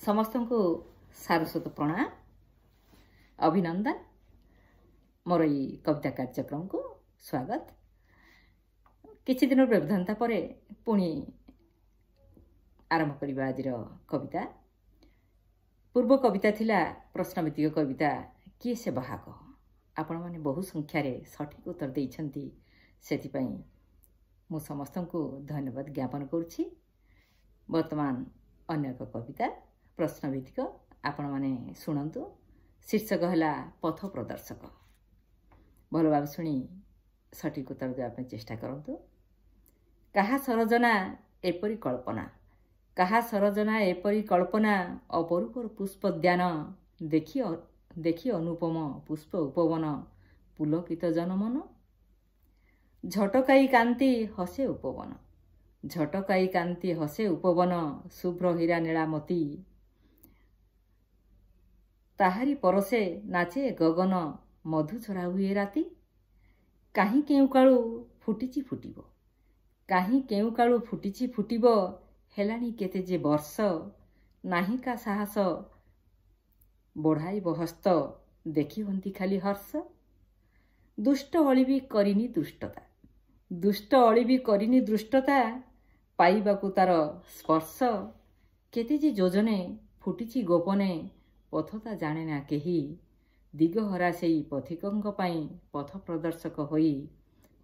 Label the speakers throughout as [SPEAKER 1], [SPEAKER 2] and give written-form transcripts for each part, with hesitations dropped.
[SPEAKER 1] समस्त को सारस्वत प्रणाम अभिनंदन मोर ये कविता कार्यक्रम को स्वागत। किछि दिन व्यवधानता पर पुणी आरंभ करबा आज कविता। पूर्व कविता थिला प्रश्नभित्तिक कविता किए से बाहाक। आपण माने बहु संख्यार सठिक उत्तर देइछंती, सेथिपई मु समस्त को धन्यवाद ज्ञापन करुछि। वर्तमान अन्य एक कविता प्रश्नभित्तिक आपण माने सुनंतु। शीर्षक है पथ प्रदर्शक। भल भाव शुणी सठिक उत्तर देवाई चेष्टा करंतु। कहा सरजना एपरी कल्पना, कहा सरजना एपरी कल्पना, अपरूपर पुष्पोद्यान देखी अनुपम पुष्प उपवन, पुलकित जनमन, झटकाई कांति हसे उपवन, झटकाई कांति हसे उपवन, शुभ्र हीरा नीलामती, ताहारी परसे नाचे गगन, मधु छरा हुए राति, काहीं केउ काळू फुटिची फुटिबो, काहीं केउ काळू फुटिची फुटिबो, हेलाणी केते जे वर्ष, नाही का साहस बढ़ाइब हस्त, देखी हंती खाली हर्ष, दुष्ट अळी भी करिनी दुष्टता, दुष्ट अळी भी करिनी दुष्टता, पाइबाकु तार स्पर्श, केते जे योजने फुटिची गोपने, पथता जाने ना केही, दिगहरा सेई पथिकंक पाई पथ प्रदर्शक होई,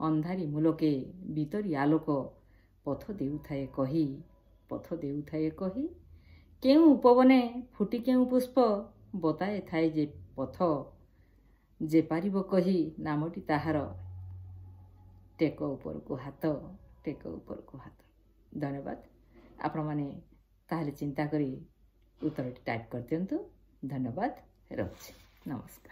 [SPEAKER 1] अंधारी मुलके बीतरी आलोक, पथ देउथाए कही, पथ देउथाए कही, केउ उपवने फुटी केउ पुष्प, बताए थाए जे पथ, जे पारिब कही नामटी ताहार, टेक ऊपर को हाथ, टेक ऊपर को हाथ। धन्यवाद। आपण माने ताहले चिंता करी उत्तर टाइप कर दियंतु। धन्यवाद। रहुछि। नमस्कार।